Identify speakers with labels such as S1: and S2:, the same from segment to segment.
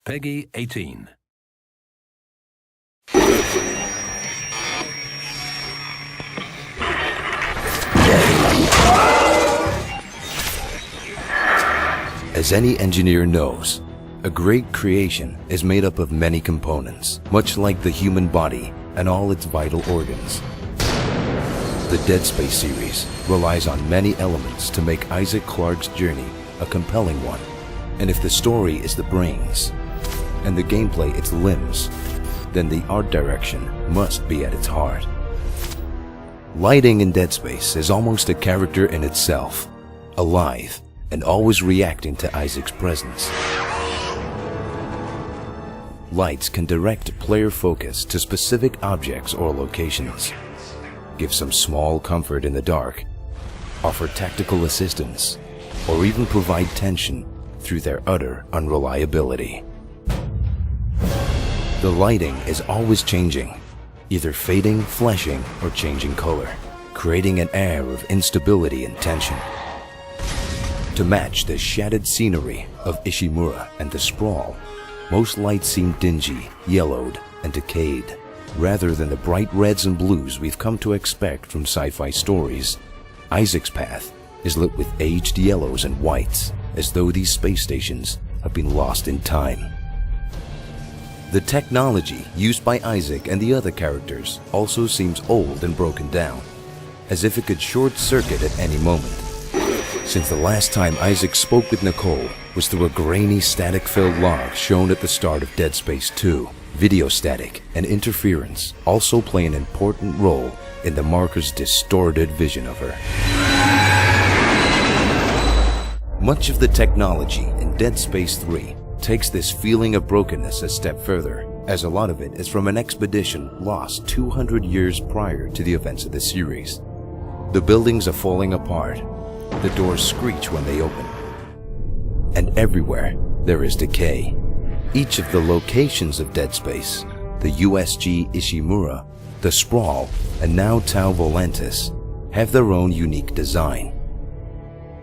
S1: Peggy 18.
S2: As any engineer knows, a great creation is made up of many components, much like the human body and all its vital organs. The Dead Space series relies on many elements to make Isaac Clarke's journey a compelling one. And if the story is the brains, and the gameplay its limbs, then the art direction must be at its heart. Lighting in Dead Space is almost a character in itself, alive and always reacting to Isaac's presence. Lights can direct player focus to specific objects or locations, give some small comfort in the dark, offer tactical assistance, or even provide tension through their utter unreliability. The lighting is always changing, either fading, flashing, or changing color, creating an air of instability and tension. To match the shattered scenery of Ishimura and the sprawl, most lights seem dingy, yellowed, and decayed. Rather than the bright reds and blues we've come to expect from sci-fi stories, Isaac's path is lit with aged yellows and whites, as though these space stations have been lost in time. The technology used by Isaac and the other characters also seems old and broken down, as if it could short-circuit at any moment. Since the last time Isaac spoke with Nicole was through a grainy static-filled log shown at the start of Dead Space 2, video static and interference also play an important role in the marker's distorted vision of her. Much of the technology in Dead Space 3 takes this feeling of brokenness a step further, as a lot of it is from an expedition lost 200 years prior to the events of the series. The buildings are falling apart, the doors screech when they open, and everywhere there is decay. Each of the locations of Dead Space, the USG Ishimura, the Sprawl, and now Tau Volantis, have their own unique design.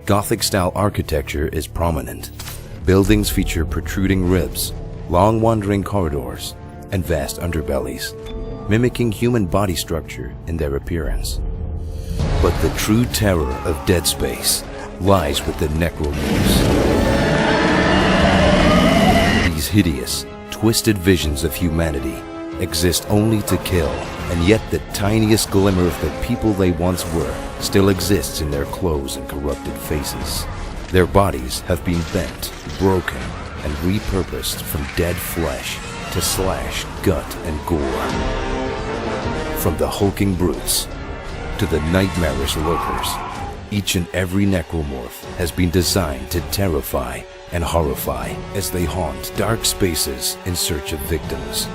S2: Gothic-style architecture is prominent. Buildings feature protruding ribs, long wandering corridors, and vast underbellies, mimicking human body structure in their appearance. But the true terror of Dead Space lies with the necromorphs. These hideous, twisted visions of humanity exist only to kill, and yet the tiniest glimmer of the people they once were still exists in their clothes and corrupted faces. Their bodies have been bent, broken, and repurposed from dead flesh to slash, gut, and gore. From the hulking brutes to the nightmarish lurkers, each and every necromorph has been designed to terrify and horrify as they haunt dark spaces in search of victims.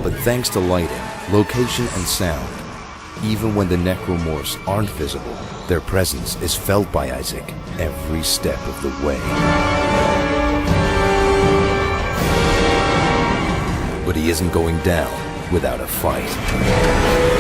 S2: But thanks to lighting, location, and sound, even when the necromorphs aren't visible, their presence is felt by Isaac every step of the way. But he isn't going down without a fight.